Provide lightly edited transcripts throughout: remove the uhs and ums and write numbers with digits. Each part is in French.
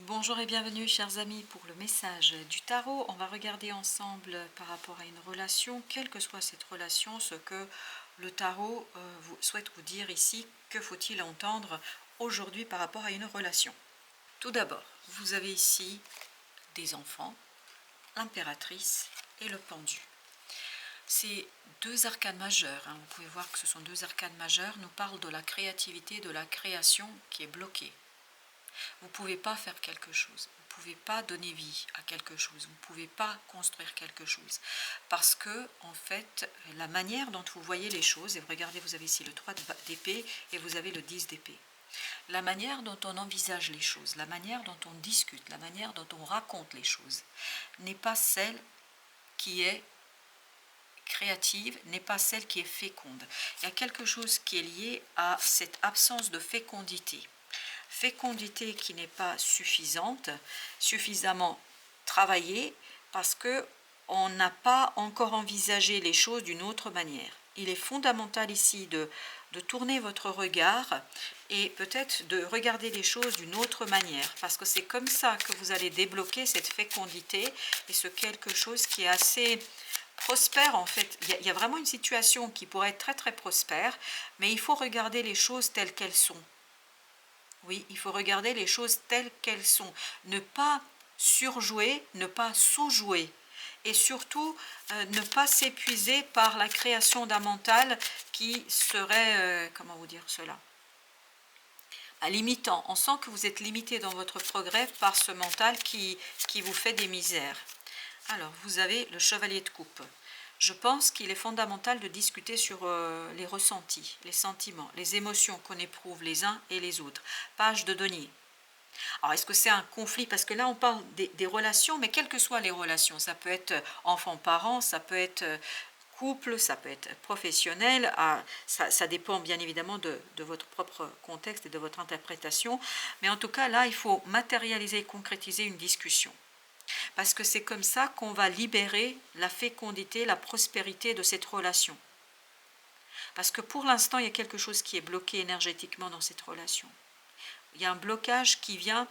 Bonjour et bienvenue chers amis pour le message du tarot. On va regarder ensemble par rapport à une relation, quelle que soit cette relation, ce que le tarot souhaite vous dire ici. Que faut-il entendre aujourd'hui par rapport à une relation? Tout d'abord, vous avez ici des enfants, l'impératrice et le pendu. Ces deux arcanes majeures, vous pouvez voir que ce sont deux arcanes majeures, nous parlent de la créativité, de la création qui est bloquée. Vous ne pouvez pas faire quelque chose, vous ne pouvez pas donner vie à quelque chose, vous ne pouvez pas construire quelque chose. Parce que, en fait, la manière dont vous voyez les choses, et vous regardez, vous avez ici le 3 d'épée et vous avez le 10 d'épée. La manière dont on envisage les choses, la manière dont on discute, la manière dont on raconte les choses, n'est pas celle qui est créative, n'est pas celle qui est féconde. Il y a quelque chose qui est lié à cette absence de fécondité. Fécondité qui n'est pas suffisante, suffisamment travaillée, parce que on n'a pas encore envisagé les choses d'une autre manière. Il est fondamental ici de tourner votre regard et peut-être de regarder les choses d'une autre manière, parce que c'est comme ça que vous allez débloquer cette fécondité et ce quelque chose qui est assez prospère en fait. Il y a vraiment une situation qui pourrait être très très prospère, mais il faut regarder les choses telles qu'elles sont. Oui, il faut regarder les choses telles qu'elles sont. Ne pas surjouer, ne pas sous-jouer. Et surtout, ne pas s'épuiser par la création d'un mental qui serait, comment vous dire cela, limitant. On sent que vous êtes limité dans votre progrès par ce mental qui vous fait des misères. Alors, vous avez le chevalier de coupe. Je pense qu'il est fondamental de discuter sur les ressentis, les sentiments, les émotions qu'on éprouve les uns et les autres. Page de denier. Alors, est-ce que c'est un conflit? Parce que là, on parle des relations, mais quelles que soient les relations, ça peut être enfant-parent, ça peut être couple, ça peut être professionnel, ça dépend bien évidemment de votre propre contexte et de votre interprétation. Mais en tout cas, là, il faut matérialiser et concrétiser une discussion. Parce que c'est comme ça qu'on va libérer la fécondité, la prospérité de cette relation. Parce que pour l'instant, il y a quelque chose qui est bloqué énergétiquement dans cette relation. Il y a un blocage qui vient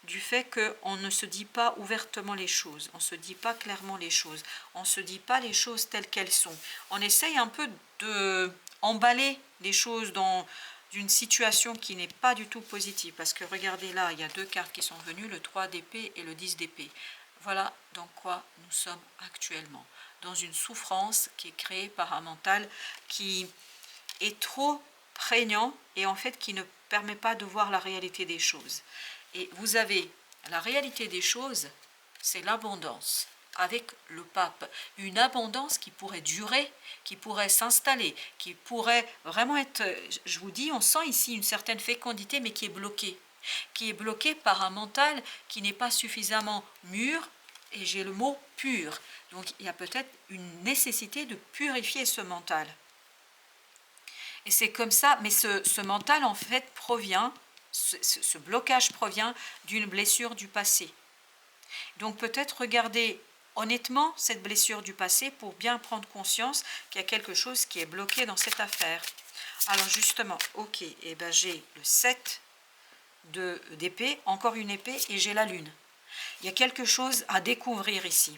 du fait qu'on ne se dit pas ouvertement les choses, on ne se dit pas clairement les choses, on ne se dit pas les choses telles qu'elles sont. On essaye un peu d'emballer les choses dans d'une situation qui n'est pas du tout positive. Parce que regardez là, il y a deux cartes qui sont venues, le 3 d'épée et le 10 d'épée. Voilà dans quoi nous sommes actuellement. Dans une souffrance qui est créée par un mental qui est trop prégnant et en fait qui ne permet pas de voir la réalité des choses. Et vous avez la réalité des choses, c'est l'abondance avec le pape. Une abondance qui pourrait durer, qui pourrait s'installer, qui pourrait vraiment être, je vous dis, on sent ici une certaine fécondité mais qui est bloquée par un mental qui n'est pas suffisamment mûr, et j'ai le mot pur. Donc il y a peut-être une nécessité de purifier ce mental. Et c'est comme ça, mais ce mental en fait provient, ce blocage provient d'une blessure du passé. Donc peut-être regarder honnêtement cette blessure du passé pour bien prendre conscience qu'il y a quelque chose qui est bloqué dans cette affaire. Alors justement, ok, et ben j'ai le 7 d'épée, encore une épée, et j'ai la lune. Il y a quelque chose à découvrir ici.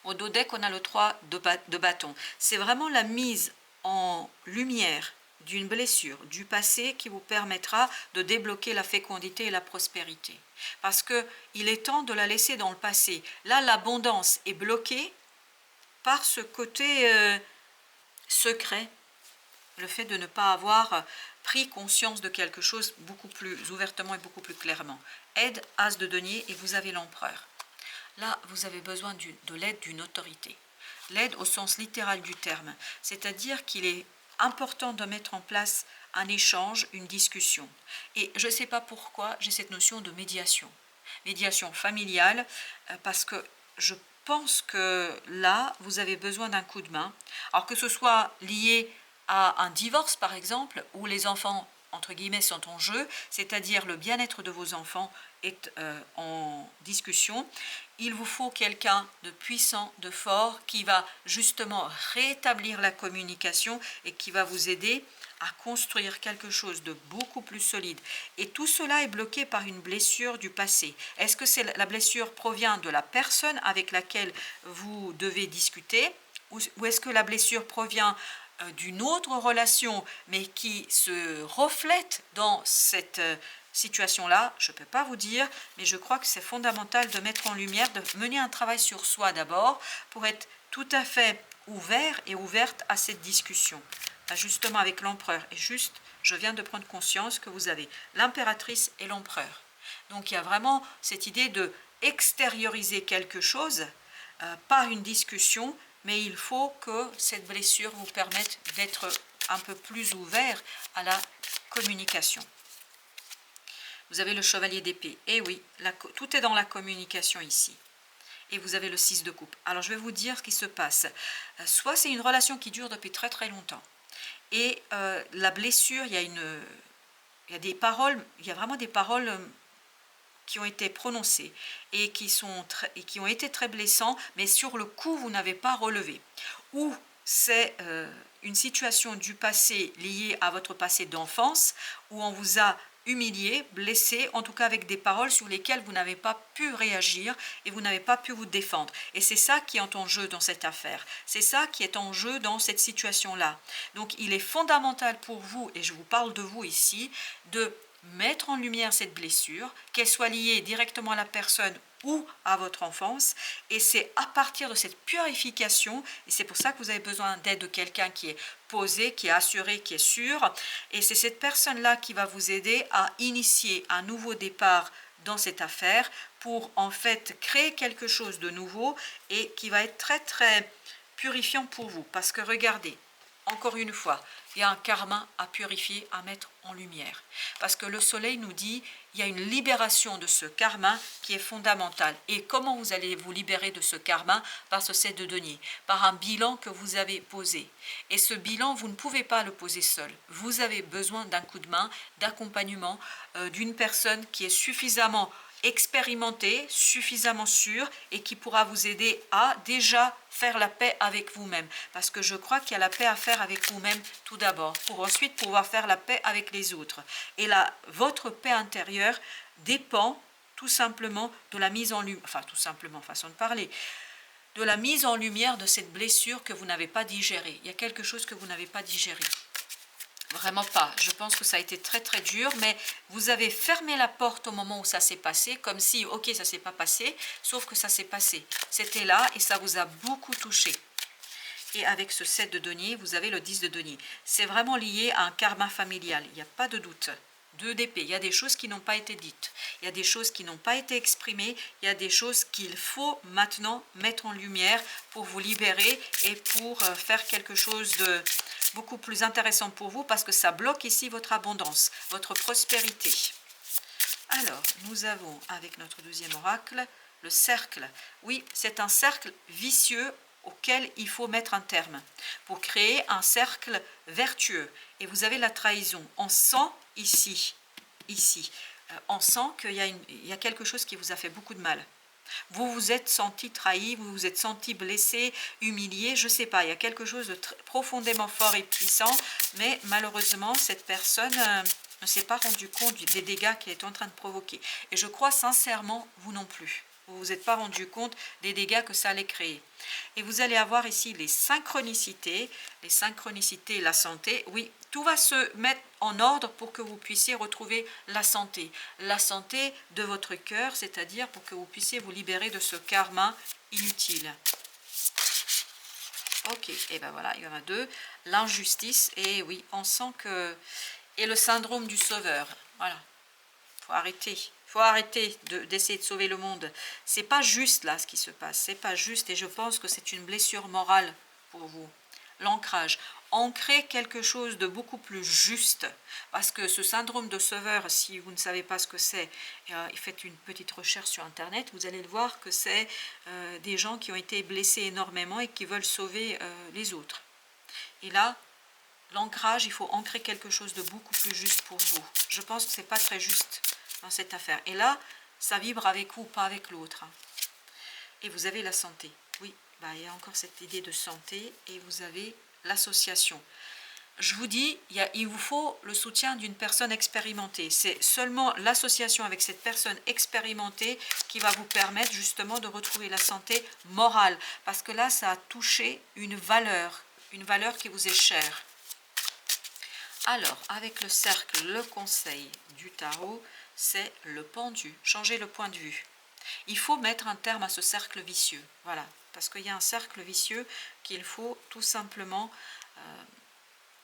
Au dos deck, on a le 3 de bâton. C'est vraiment la mise en lumière d'une blessure du passé qui vous permettra de débloquer la fécondité et la prospérité. Parce qu'il est temps de la laisser dans le passé. Là, l'abondance est bloquée par ce côté secret, le fait de ne pas avoir pris conscience de quelque chose beaucoup plus ouvertement et beaucoup plus clairement. Aide, as de denier, et vous avez l'empereur. Là, vous avez besoin de l'aide d'une autorité. L'aide au sens littéral du terme, c'est-à-dire qu'il est important de mettre en place un échange, une discussion. Et je ne sais pas pourquoi j'ai cette notion de médiation. Médiation familiale, parce que je pense que là, vous avez besoin d'un coup de main. Alors que ce soit lié à un divorce, par exemple, où les enfants entre guillemets, sont en jeu, c'est-à-dire le bien-être de vos enfants est en discussion, il vous faut quelqu'un de puissant, de fort, qui va justement rétablir la communication et qui va vous aider à construire quelque chose de beaucoup plus solide. Et tout cela est bloqué par une blessure du passé. Est-ce que la blessure provient de la personne avec laquelle vous devez discuter, ou est-ce que la blessure provient d'une autre relation, mais qui se reflète dans cette situation-là? Je ne peux pas vous dire, mais je crois que c'est fondamental de mettre en lumière, de mener un travail sur soi d'abord, pour être tout à fait ouvert et ouverte à cette discussion. Justement avec l'empereur, et juste, je viens de prendre conscience que vous avez l'impératrice et l'empereur. Donc il y a vraiment cette idée de extérioriser quelque chose par une discussion, mais il faut que cette blessure vous permette d'être un peu plus ouvert à la communication. Vous avez le chevalier d'épée. Et oui, tout est dans la communication ici. Et vous avez le 6 de coupe. Alors je vais vous dire ce qui se passe. Soit c'est une relation qui dure depuis très très longtemps. Et la blessure, il y a des paroles, il y a vraiment des paroles qui ont été prononcées et qui ont été très blessantes, mais sur le coup, vous n'avez pas relevé. Ou c'est une situation du passé liée à votre passé d'enfance, où on vous a humilié, blessé, en tout cas avec des paroles sur lesquelles vous n'avez pas pu réagir et vous n'avez pas pu vous défendre. Et c'est ça qui est en jeu dans cette affaire. C'est ça qui est en jeu dans cette situation-là. Donc il est fondamental pour vous, et je vous parle de vous ici, de mettre en lumière cette blessure, qu'elle soit liée directement à la personne ou à votre enfance, et c'est à partir de cette purification, et c'est pour ça que vous avez besoin d'aide de quelqu'un qui est posé, qui est assuré, qui est sûr, et c'est cette personne-là qui va vous aider à initier un nouveau départ dans cette affaire pour en fait créer quelque chose de nouveau et qui va être très très purifiant pour vous, parce que regardez, encore une fois, il y a un karma à purifier, à mettre en lumière. Parce que le soleil nous dit, il y a une libération de ce karma qui est fondamentale. Et comment vous allez vous libérer de ce karma? Par ce 7 de denier, par un bilan que vous avez posé. Et ce bilan, vous ne pouvez pas le poser seul. Vous avez besoin d'un coup de main, d'accompagnement, d'une personne qui est suffisamment expérimenté, suffisamment sûr et qui pourra vous aider à déjà faire la paix avec vous-même. Parce que je crois qu'il y a la paix à faire avec vous-même tout d'abord, pour ensuite pouvoir faire la paix avec les autres. Et là, votre paix intérieure dépend tout simplement de la mise en lumière, enfin tout simplement, façon de parler, de la mise en lumière de cette blessure que vous n'avez pas digérée. Il y a quelque chose que vous n'avez pas digéré. Vraiment pas. Je pense que ça a été très très dur, mais vous avez fermé la porte au moment où ça s'est passé, comme si, ok, ça s'est pas passé, sauf que ça s'est passé. C'était là et ça vous a beaucoup touché. Et avec ce 7 de denier, vous avez le 10 de denier. C'est vraiment lié à un karma familial, il n'y a pas de doute. 2 d'épée, il y a des choses qui n'ont pas été dites, il y a des choses qui n'ont pas été exprimées, il y a des choses qu'il faut maintenant mettre en lumière pour vous libérer et pour faire quelque chose de beaucoup plus intéressant pour vous, parce que ça bloque ici votre abondance, votre prospérité. Alors, nous avons avec notre deuxième oracle, le cercle. Oui, c'est un cercle vicieux auquel il faut mettre un terme pour créer un cercle vertueux. Et vous avez la trahison. On sent ici, on sent qu'il y a quelque chose qui vous a fait beaucoup de mal. Vous vous êtes senti trahi, vous vous êtes senti blessé, humilié, je ne sais pas, il y a quelque chose de profondément fort et puissant, mais malheureusement, cette personne ne s'est pas rendu compte des dégâts qu'elle est en train de provoquer. Et je crois sincèrement, vous non plus. Vous ne vous êtes pas rendu compte des dégâts que ça allait créer. Et vous allez avoir ici les synchronicités, la santé. Oui, tout va se mettre en ordre pour que vous puissiez retrouver la santé de votre cœur, c'est-à-dire pour que vous puissiez vous libérer de ce karma inutile. Ok, et ben voilà, il y en a 2. L'injustice, et oui, on sent que... Et le syndrome du sauveur, voilà. Faut arrêter d'essayer de sauver le monde. C'est pas juste là ce qui se passe, c'est pas juste, et je pense que c'est une blessure morale pour vous. L'ancrage, ancrer quelque chose de beaucoup plus juste, parce que ce syndrome de sauveur, si vous ne savez pas ce que c'est, faites une petite recherche sur internet, vous allez le voir que c'est des gens qui ont été blessés énormément et qui veulent sauver les autres. Et là, l'ancrage, il faut ancrer quelque chose de beaucoup plus juste pour vous. Je pense que ce n'est pas très juste dans cette affaire. Et là, ça vibre avec vous, pas avec l'autre. Et vous avez la santé. Oui, bah, il y a encore cette idée de santé et vous avez l'association. Je vous dis, il vous faut le soutien d'une personne expérimentée. C'est seulement l'association avec cette personne expérimentée qui va vous permettre justement de retrouver la santé morale. Parce que là, ça a touché une valeur qui vous est chère. Alors, avec le cercle, le conseil du tarot, c'est le pendu. Changer le point de vue. Il faut mettre un terme à ce cercle vicieux. Voilà, parce qu'il y a un cercle vicieux qu'il faut tout simplement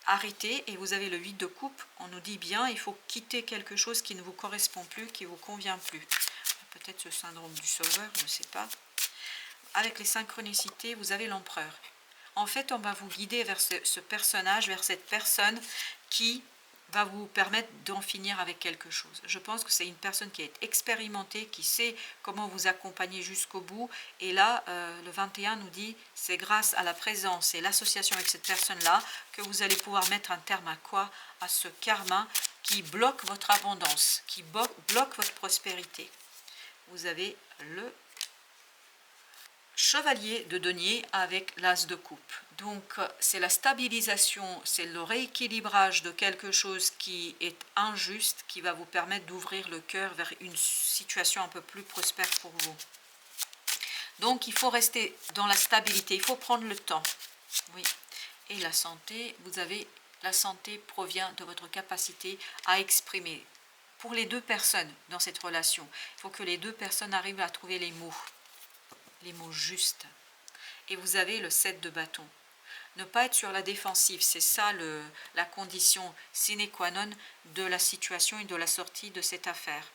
arrêter. Et vous avez le 8 de coupe, on nous dit bien, il faut quitter quelque chose qui ne vous correspond plus, qui ne vous convient plus. Peut-être ce syndrome du sauveur, je ne sais pas. Avec les synchronicités, vous avez l'empereur. En fait, on va vous guider vers ce personnage, vers cette personne qui va vous permettre d'en finir avec quelque chose. Je pense que c'est une personne qui est expérimentée, qui sait comment vous accompagner jusqu'au bout. Et là, le 21 nous dit, c'est grâce à la présence et l'association avec cette personne-là que vous allez pouvoir mettre un terme à quoi? À ce karma qui bloque votre abondance, qui bloque votre prospérité. Vous avez le chevalier de denier avec l'as de coupe. Donc c'est la stabilisation, c'est le rééquilibrage de quelque chose qui est injuste qui va vous permettre d'ouvrir le cœur vers une situation un peu plus prospère pour vous. Donc il faut rester dans la stabilité, il faut prendre le temps. Oui. Et la santé, vous avez la santé provient de votre capacité à exprimer. Pour les deux personnes dans cette relation, il faut que les deux personnes arrivent à trouver les mots justes. Et vous avez le 7 de bâton. Ne pas être sur la défensive, c'est ça la condition sine qua non de la situation et de la sortie de cette affaire.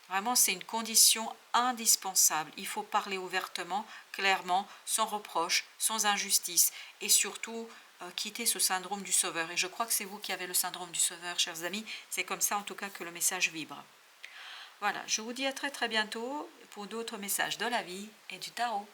Vraiment, c'est une condition indispensable. Il faut parler ouvertement, clairement, sans reproche, sans injustice et surtout quitter ce syndrome du sauveur. Et je crois que c'est vous qui avez le syndrome du sauveur, chers amis. C'est comme ça en tout cas que le message vibre. Voilà, je vous dis à très très bientôt pour d'autres messages de la vie et du tarot.